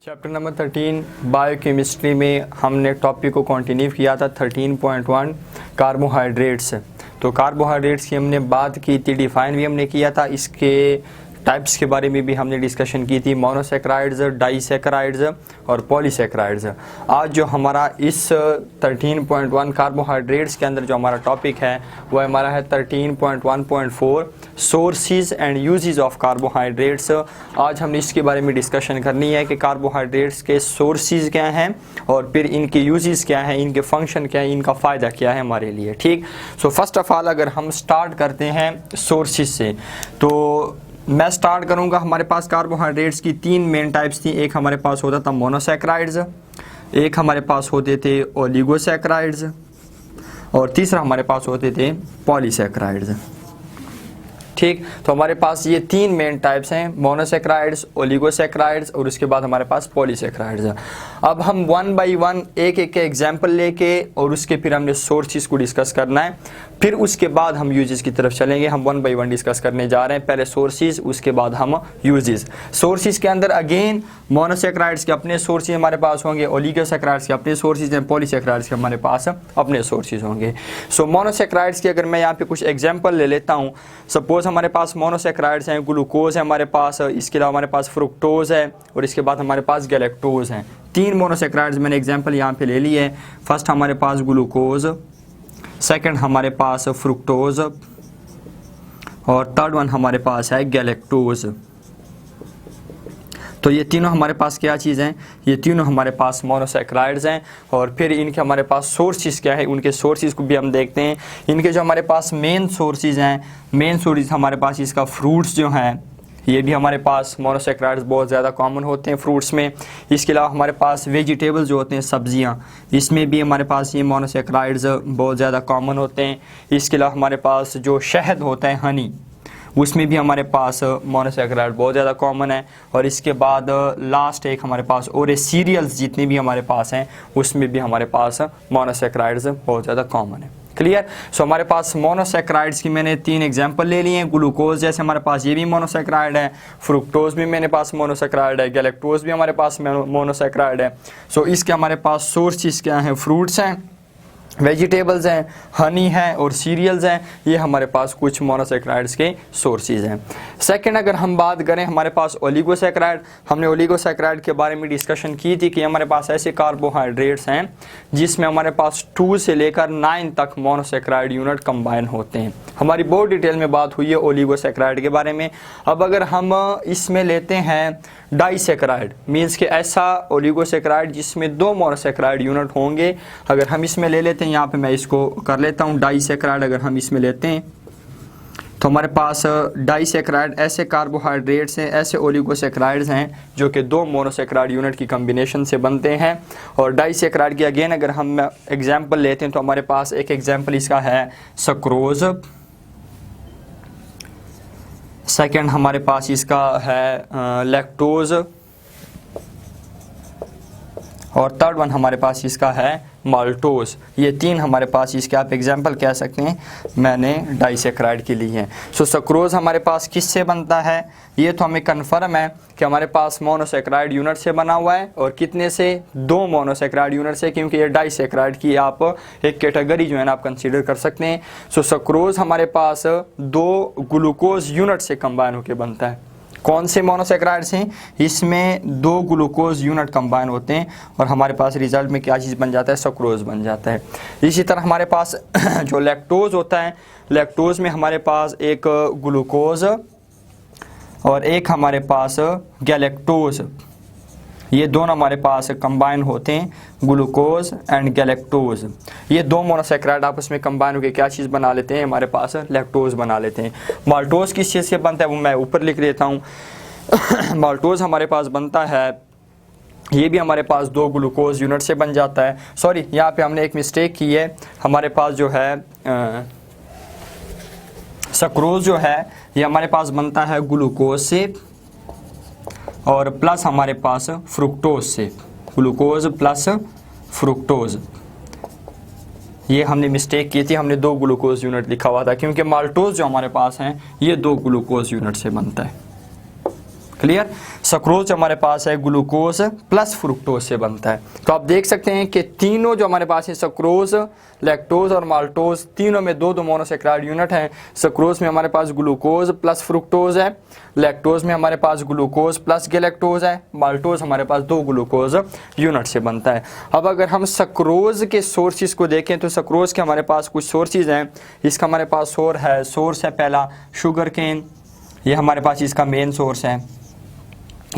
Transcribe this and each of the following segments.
Chapter number 13 biochemistry में हमने topic को कंटिन्यू किया था 13.1 कार्बोहाइड्रेट्स। तो कार्बोहाइड्रेट्स की हमने बात की थी, डिफाइन भी हमने किया था, इसके टाइप्स के बारे में भी हमने डिस्कशन की थी, मोनोसैकराइड्स, डाइसैकराइड्स और पॉलीसैकराइड्स। आज जो हमारा इस 13.1 कार्बोहाइड्रेट्स के अंदर जो हमारा टॉपिक है वो हमारा है 13.1.4 sources and uses of carbohydrates. आज हमने इसके बारे में डिस्कशन करनी है कि कार्बोहाइड्रेट्स के सोर्सेज क्या हैं और फिर इनके यूजेस क्या हैं, इनके फंक्शन क्या है, इनका फ़ायदा क्या है हमारे लिए। ठीक, सो फर्स्ट ऑफ ऑल अगर हम स्टार्ट करते हैं सोर्सेज से, तो मैं स्टार्ट करूंगा। हमारे पास कार्बोहाइड्रेट्स की तीन मेन टाइप्स थी। एक हमारे पास होता था मोनोसैकराइड्स, एक हमारे पास होते थे ओलिगोसैकराइड्स और तीसरा हमारे पास होते थे पॉलीसैकराइड्स। ठीक, तो हमारे पास ये तीन मेन टाइप्स हैं, मोनोसैकराइड्स, ओलिगोसैकराइड्स और उसके बाद हमारे पास पॉलीसैकराइड्स। अब हम वन बाय वन एक एक एग्जाम्पल लेके और उसके फिर हमने सोर्सेज को डिस्कस करना है, फिर उसके बाद हम यूजेस की तरफ चलेंगे। हम वन बाय वन डिस्कस करने जा रहे हैं, पहले सोर्सेज उसके बाद हम यूजेस। सोर्सेज के अंदर अगेन मोनोसैकराइड्स के अपने सोर्सेज हमारे पास होंगे, ओलिगोसैकराइड्स के अपने सोर्सेज हैं, पॉलीसैकराइड्स के हमारे पास अपने सोर्सेज होंगे। सो मोनोसैकराइड्स की अगर मैं यहाँ पे कुछ एग्जाम्पल ले लेता हूँ, सपोज हमारे पास मोनोसैकराइड्स हैं, ग्लूकोज है हमारे पास, इसके अलावा हमारे पास फ्रुक्टोज है और इसके बाद हमारे पास गैलेक्टोज हैं। तीन मोनोसैकराइड्स मैंने एग्जांपल यहाँ पे ले लिए। फर्स्ट हमारे पास ग्लूकोज, सेकंड हमारे पास फ्रुक्टोज और थर्ड वन हमारे पास है गैलेक्टोज। तो ये तीनों हमारे पास क्या चीज़ हैं, ये तीनों हमारे पास मोनोसैकराइड्स हैं। और फिर इनके हमारे पास सोर्सेज क्या है, उनके सोर्सेज को भी हम देखते हैं। इनके जो हमारे पास मेन सोर्सेज हैं, मेन सोर्सेज हमारे पास इसका फ्रूट्स जो हैं, ये भी हमारे पास मोनोसैकराइड्स बहुत ज़्यादा कॉमन होते हैं फ्रूट्स में। इसके अलावा हमारे पास वेजिटेबल्स जो होते हैं, सब्जियां, इसमें भी हमारे पास ये मोनोसैकराइड्स बहुत ज़्यादा कॉमन होते हैं। इसके अलावा हमारे पास जो शहद होता है, हनी, उसमें भी हमारे पास मोनोसैकराइड बहुत ज़्यादा कॉमन है। और इसके बाद लास्ट एक हमारे पास और सीरियल्स जितने भी हमारे पास हैं उसमें भी हमारे पास मोनोसैकराइड्स बहुत ज़्यादा कॉमन है। क्लियर। सो हमारे पास मोनोसैकराइड्स की मैंने तीन एग्जांपल ले लिए हैं। ग्लूकोज जैसे हमारे पास ये भी मोनोसैकराइड है, फ्रुक्टोज भी मेरे पास मोनोसैकराइड है, गैलेक्टोज भी हमारे पास मोनोसैकराइड है। सो इसके हमारे पास सोर्सेज क्या हैं, फ्रूट्स हैं, वेजिटेबल्स हैं, हनी है और सीरियल्स हैं। ये हमारे पास कुछ मोनोसैकराइड्स के सोर्सेज हैं। सेकंड अगर हम बात करें हमारे पास ओलिगोसैकराइड, हमने ओलिगोसैकराइड के बारे में डिस्कशन की थी कि हमारे पास ऐसे कार्बोहाइड्रेट्स हैं जिसमें हमारे पास 2 से लेकर 9 तक मोनोसैकराइड यूनिट कंबाइन होते हैं। हमारी बहुत डिटेल में बात हुई है ओलिगोसैकराइड के बारे में। अब अगर हम इसमें लेते हैं डाइसैकराइड, मीन्स कि ऐसा ओलिगोसैकराइड जिसमें 2 मोनोसैकराइड यूनिट होंगे, अगर हम इसमें ले लेते हैं, यहाँ पे मैं इसको कर लेता हूँ डाइसैकराइड, अगर हम इसमें लेते हैं तो हमारे पास डाइसैकराइड ऐसे कार्बोहाइड्रेट्स हैं, ऐसे ओलिगोसैकराइड्स हैं जो कि 2 मोनोसैकराइड यूनिट की कम्बिनेशन से बनते हैं। और डाइसैकराइड की अगेन अगर हम एग्जांपल लेते हैं तो हमारे पास एक एग्जांपल इसका है सक्रोज, सेकंड हमारे पास इसका है लैक्टोज और थर्ड वन हमारे पास इसका है माल्टोज। ये तीन हमारे पास इसके आप एग्जांपल कह सकते हैं मैंने डाइसैकराइड के लिए हैं। सो सक्रोज हमारे पास किससे बनता है, ये तो हमें कन्फर्म है कि हमारे पास मोनोसैकराइड यूनिट से बना हुआ है। और कितने से, 2 मोनोसैकराइड यूनिट से, क्योंकि ये डाइसैकराइड की आप एक कैटेगरी जो है ना आप कंसीडर कर सकते हैं। सो सक्रोज हमारे पास 2 ग्लूकोज यूनिट से कंबाइन होकर बनता है। कौन से मोनोसैकराइड्स हैं, इसमें 2 ग्लूकोज यूनिट कंबाइन होते हैं और हमारे पास रिजल्ट में क्या चीज़ बन जाता है, सक्रोज बन जाता है। इसी तरह हमारे पास जो लैक्टोज होता है, लैक्टोज में हमारे पास एक ग्लूकोज और एक हमारे पास गैलेक्टोज, ये दोनों हमारे पास कंबाइन होते हैं, ग्लूकोज एंड गैलेक्टोज। ये 2 मोनोसैकराइड आपस में कंबाइन होकर क्या चीज़ बना लेते हैं, हमारे पास लैक्टोज बना लेते हैं। माल्टोज किस चीज़ से बनता है वो मैं ऊपर लिख देता हूँ। माल्टोज हमारे पास बनता है, ये भी हमारे पास 2 ग्लूकोज यूनिट से बन जाता है। सॉरी, यहाँ पे हमने एक मिस्टेक की है, हमारे पास जो है सक्रोज जो है ये हमारे पास बनता है ग्लूकोज से और प्लस हमारे पास फ्रुक्टोज से, ग्लूकोज प्लस फ्रुक्टोज। ये हमने मिस्टेक की थी, हमने 2 ग्लूकोज यूनिट लिखा हुआ था, क्योंकि माल्टोज जो हमारे पास हैं ये 2 ग्लूकोज यूनिट से बनता है। क्लियर। सक्रोज हमारे पास है ग्लूकोज प्लस फ्रुक्टोज से बनता है। तो आप देख सकते हैं कि तीनों जो हमारे पास है सक्रोज, लैक्टोज और माल्टोज, तीनों में दो मोनोसेक्राइड यूनिट हैं। सक्रोज में हमारे पास ग्लूकोज प्लस फ्रुक्टोज है, लैक्टोज में हमारे पास ग्लूकोज प्लस गैलेक्टोज है, माल्टोज हमारे पास दो ग्लूकोज यूनिट से बनता है। अब अगर हम सक्रोज के सोर्सेज को देखें तो सक्रोज के हमारे पास कुछ सोर्सेज हैं। इसका हमारे पास सोर्स है पहला शुगर केन, ये हमारे पास इसका मेन सोर्स है।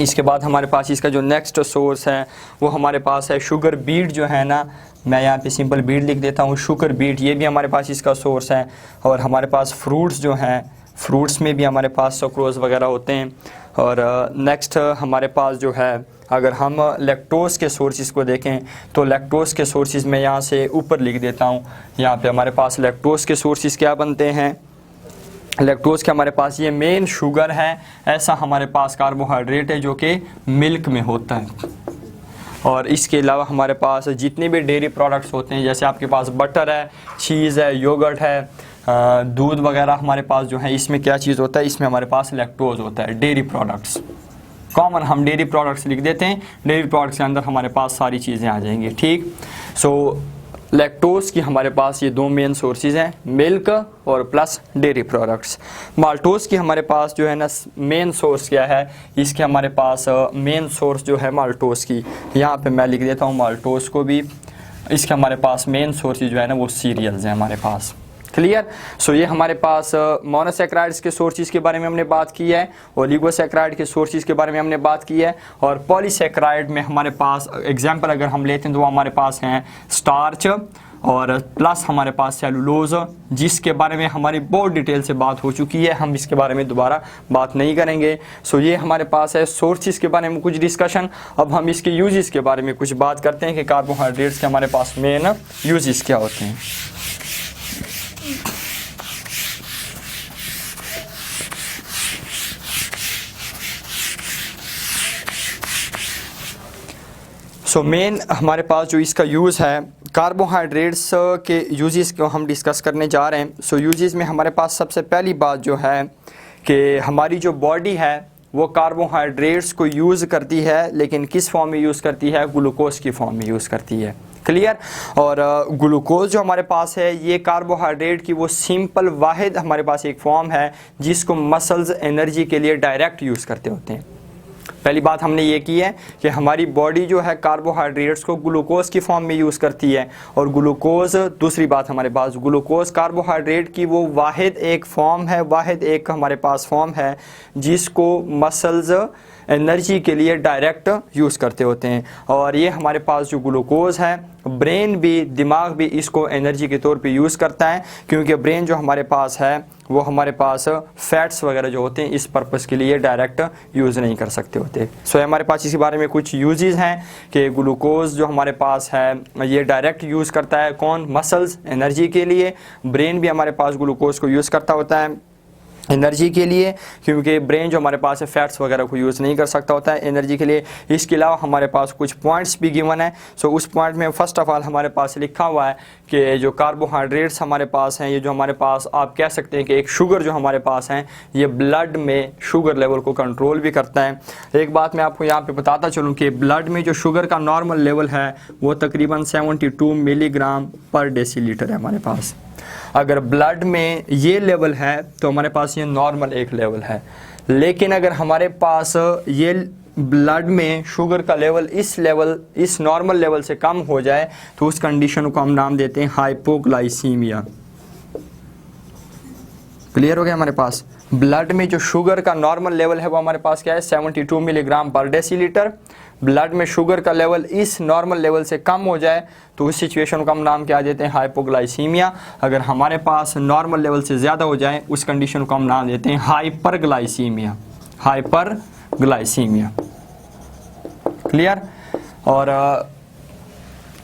इसके बाद हमारे पास इसका जो नेक्स्ट सोर्स है वो हमारे पास है शुगर बीट जो है ना, मैं यहाँ पे सिंपल बीट लिख देता हूँ, शुगर बीट, ये भी हमारे पास इसका सोर्स है। और हमारे पास फ्रूट्स जो हैं, फ्रूट्स में भी हमारे पास सक्रोज वगैरह होते हैं। और नेक्स्ट हमारे पास जो है अगर हम लैक्टोज के सोर्सेज को देखें तो लैक्टोज के सोर्सेज में यहाँ से ऊपर लिख देता हूँ। यहाँ पे हमारे पास लैक्टोज के सोर्सेज क्या बनते हैं, लैक्टोज के हमारे पास ये मेन शुगर है, ऐसा हमारे पास कार्बोहाइड्रेट है जो कि मिल्क में होता है। और इसके अलावा हमारे पास जितने भी डेयरी प्रोडक्ट्स होते हैं, जैसे आपके पास बटर है, चीज़ है, योगर्ट है, दूध वगैरह हमारे पास जो है, इसमें क्या चीज़ होता है, इसमें हमारे पास लैक्टोज होता है। डेयरी प्रोडक्ट्स कॉमन हम डेयरी प्रोडक्ट्स लिख देते हैं, डेयरी प्रोडक्ट्स के अंदर हमारे पास सारी चीज़ें आ जाएंगी, ठीक। सो लैक्टोज की हमारे पास ये दो मेन सोर्सेज हैं, मिल्क और प्लस डेयरी प्रोडक्ट्स। माल्टोज की हमारे पास जो है ना मेन सोर्स क्या है, इसके हमारे पास मेन सोर्स जो है माल्टोज की, यहाँ पे मैं लिख देता हूँ माल्टोज को भी। इसके हमारे पास मेन सोर्सेज जो है ना वो सीरियल्स हैं हमारे पास, क्लियर। सो ये हमारे पास मोनोसेक्राइड्स के सोर्सेज के बारे में हमने बात की है, ओलिगोसेक्राइड के सोर्सेज के बारे में हमने बात की है। और पॉलीसेक्राइड में हमारे पास एग्जांपल अगर हम लेते हैं तो वो हमारे पास हैं स्टार्च और प्लस हमारे पास सेलुलोज, जिसके बारे में हमारी बहुत डिटेल से बात हो चुकी है, हम इसके बारे में दोबारा बात नहीं करेंगे। सो ये हमारे पास है सोर्सेज के बारे में कुछ डिस्कशन। अब हम इसके यूजेस के बारे में कुछ बात करते हैं कि कार्बोहाइड्रेट्स के हमारे पास मेन यूजेस क्या होते हैं। सो मेन हमारे पास जो इसका यूज़ है, कार्बोहाइड्रेट्स के यूजेस को हम डिस्कस करने जा रहे हैं। सो यूजेस में हमारे पास सबसे पहली बात जो है कि हमारी जो बॉडी है वो कार्बोहाइड्रेट्स को यूज़ करती है, लेकिन किस फॉर्म में यूज़ करती है, ग्लूकोज की फॉर्म में यूज़ करती है, क्लियर। और ग्लूकोज जो हमारे पास है ये कार्बोहाइड्रेट की वो सिंपल वाहिद हमारे पास एक फॉर्म है जिसको मसल्स एनर्जी के लिए डायरेक्ट यूज़ करते होते हैं। पहली बात हमने ये की है कि हमारी बॉडी जो है कार्बोहाइड्रेट्स को ग्लूकोज की फॉर्म में यूज़ करती है। और ग्लूकोज, दूसरी बात हमारे पास ग्लूकोज कार्बोहाइड्रेट की वो वाहिद एक फॉर्म है, वाहिद एक हमारे पास फॉर्म है जिसको मसल्स एनर्जी के लिए डायरेक्ट यूज़ करते होते हैं। और ये हमारे पास जो ग्लूकोज है, ब्रेन भी, दिमाग भी इसको एनर्जी के तौर पे यूज़ करता है, क्योंकि ब्रेन जो हमारे पास है वो हमारे पास फैट्स वगैरह जो होते हैं इस पर्पस के लिए डायरेक्ट यूज़ नहीं कर सकते होते। सो हमारे पास इसी बारे में कुछ यूजेस हैं कि ग्लूकोज जो हमारे पास है ये डायरेक्ट यूज़ करता है, कौन, मसल्स एनर्जी के लिए। ब्रेन भी हमारे पास ग्लूकोज को यूज़ करता होता है एनर्जी के लिए, क्योंकि ब्रेन जो हमारे पास है फैट्स वगैरह को यूज़ नहीं कर सकता होता है एनर्जी के लिए। इसके अलावा हमारे पास कुछ पॉइंट्स भी गिवन है। सो उस पॉइंट में फर्स्ट ऑफ ऑल हमारे पास लिखा हुआ है कि जो कार्बोहाइड्रेट्स हमारे पास हैं, ये जो हमारे पास आप कह सकते हैं कि एक शुगर जो हमारे पास है ये ब्लड में शुगर लेवल को कंट्रोल भी करता है। एक बात मैं आपको यहाँ पर बताता चलूँ कि ब्लड में जो शुगर का नॉर्मल लेवल है वो तकरीबन 72 मिलीग्राम पर डेसीलीटर है हमारे पास। अगर ब्लड में ये लेवल है तो हमारे पास ये नॉर्मल एक लेवल है, लेकिन अगर हमारे पास ये ब्लड में शुगर का लेवल इस नॉर्मल लेवल से कम हो जाए तो उस कंडीशन को हम नाम देते हैं हाइपोग्लाइसीमिया। क्लियर हो गया। हमारे पास ब्लड में जो शुगर का नॉर्मल लेवल है वो हमारे पास क्या है, 72 मिलीग्राम पर डेसीलीटर। ब्लड में शुगर का लेवल इस नॉर्मल लेवल से कम हो जाए तो उस सिचुएशन को हम नाम क्या देते हैं, हाइपोग्लाइसीमिया। अगर हमारे पास नॉर्मल लेवल से ज़्यादा हो जाए उस कंडीशन को हम नाम देते हैं हाइपरग्लाइसीमिया, हाइपरग्लाइसीमिया। क्लियर। और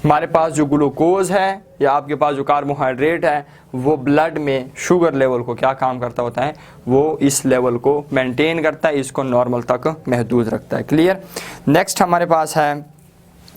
हमारे पास जो ग्लूकोज है या आपके पास जो कार्बोहाइड्रेट है वो ब्लड में शुगर लेवल को क्या काम करता होता है, वो इस लेवल को मेंटेन करता है, इसको नॉर्मल तक महदूद रखता है। क्लियर। नेक्स्ट हमारे पास है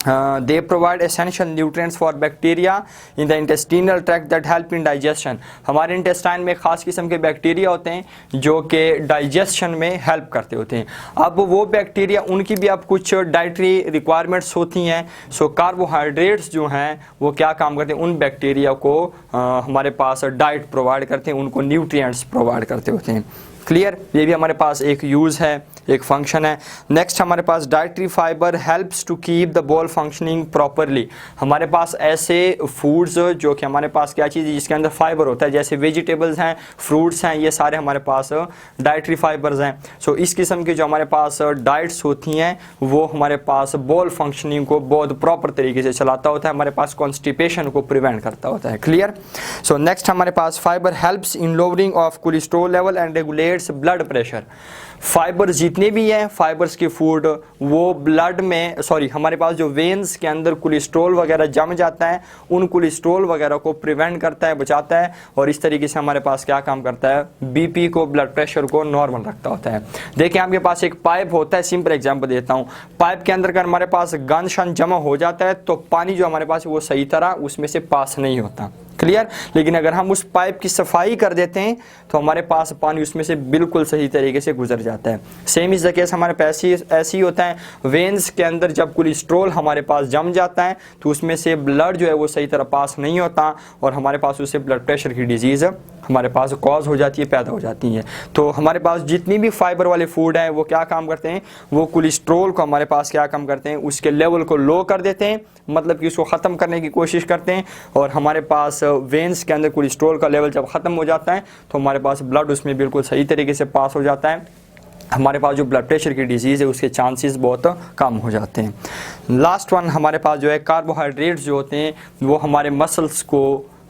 they provide essential nutrients for bacteria in the intestinal tract that help in digestion। हमारे इंटेस्टाइन में ख़ास किस्म के बैक्टीरिया होते हैं जो कि डाइजेशन में हेल्प करते होते हैं। अब वो बैक्टीरिया उनकी भी अब कुछ डाइटरी रिक्वायरमेंट्स होती हैं। सो कार्बोहाइड्रेट्स जो हैं वो क्या काम करते हैं, उन बैक्टीरिया को हमारे पास डाइट प्रोवाइड करते हैं, उनको न्यूट्रिएंट्स प्रोवाइड करते होते हैं। क्लियर, ये भी हमारे पास एक यूज़ है, एक फंक्शन है। नेक्स्ट हमारे पास dietary fibre helps to keep the bowel functioning properly. हमारे पास ऐसे फूड्स जो कि हमारे पास क्या चीज़ है जिसके अंदर फाइबर होता है, जैसे वेजिटेबल्स हैं, फ्रूट्स हैं, ये सारे हमारे पास डाइटरी फाइबर्स हैं। सो इस किस्म की जो हमारे पास डाइट्स होती हैं वो हमारे पास बोल फंक्शनिंग को बहुत प्रॉपर तरीके से चलाता होता है, हमारे पास कॉन्स्टिपेशन को प्रिवेंट करता होता है। क्लियर। सो नेक्स्ट हमारे पास fibre helps in lowering of cholesterol level and regulates blood pressure. Fibre जितने भी हैं फाइबर्स के फूड वो ब्लड में हमारे पास जो वेन्स के अंदर कोलेस्ट्रॉल वगैरह जम जाता है उन कोलेस्ट्रॉल वगैरह को प्रिवेंट करता है, बचाता है, और इस तरीके से हमारे पास क्या काम करता है, बीपी को, ब्लड प्रेशर को नॉर्मल रखता होता है। देखिए आपके पास एक पाइप होता है, सिंपल एग्जांपल देता हूँ, पाइप के अंदर अगर हमारे पास गंद शन जमा हो जाता है तो पानी जो हमारे पास वो सही तरह उसमें से पास नहीं होता। क्लियर। लेकिन अगर हम उस पाइप की सफाई कर देते हैं तो हमारे पास पानी उसमें से बिल्कुल सही तरीके से गुजर जाता है। सेम इस केस हमारे पास ऐसे ही होता है, वेन्स के अंदर जब कोलेस्ट्रॉल हमारे पास जम जाता है तो उसमें से ब्लड जो है वो सही तरह पास नहीं होता और हमारे पास उससे ब्लड प्रेशर की डिजीज़ हमारे पास कॉज हो जाती है, पैदा हो जाती हैं। तो हमारे पास जितनी भी फाइबर वाले फूड हैं वो क्या काम करते हैं, वो कोलेस्ट्रॉल को हमारे पास क्या काम करते हैं, उसके लेवल को लो कर देते हैं, मतलब कि उसको ख़त्म करने की कोशिश करते हैं। और हमारे पास वेन्स के अंदर कोलेस्ट्रॉल का लेवल जब ख़त्म हो जाता है तो हमारे पास ब्लड उसमें बिल्कुल सही तरीके से पास हो जाता है, हमारे पास जो ब्लड प्रेशर की डिजीज़ है उसके चांसेस बहुत कम हो जाते हैं। लास्ट वन हमारे पास जो है कार्बोहाइड्रेट्स जो होते हैं वो हमारे मसल्स को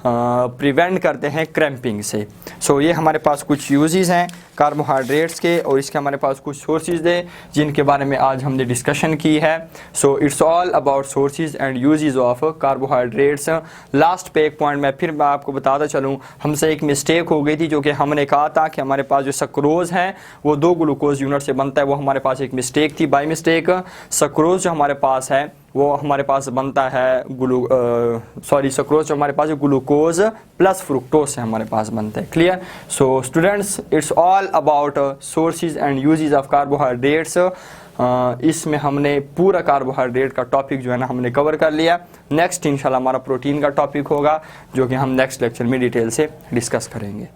प्रिवेंट करते हैं क्रैम्पिंग से। सो ये हमारे पास कुछ यूजेस हैं कार्बोहाइड्रेट्स के, और इसके हमारे पास कुछ सोर्सेज हैं जिनके बारे में आज हमने डिस्कशन की है। So it's all about sources and uses of carbohydrates. Last पे एक पॉइंट मैं आपको बताता चलूँ, हमसे एक मिस्टेक हो गई थी जो कि हमने कहा था कि हमारे पास जो सक्रोज़ है वो 2 ग्लूकोज यूनिट से बनता है, वो हमारे पास एक मिस्टेक थी, बाय मिस्टेक। सक्रोज़ जो हमारे पास है वो हमारे पास बनता है सक्रोज जो हमारे पास ग्लूकोज प्लस फ्रुक्टोज से हमारे पास बनता है। Clear. So students, it's all about sources and uses of carbohydrates. इसमें हमने पूरा कार्बोहाइड्रेट का टॉपिक जो है ना हमने कवर कर लिया। नेक्स्ट इंशाल्लाह हमारा प्रोटीन का टॉपिक होगा जो कि हम नेक्स्ट लेक्चर में डिटेल से डिस्कस करेंगे।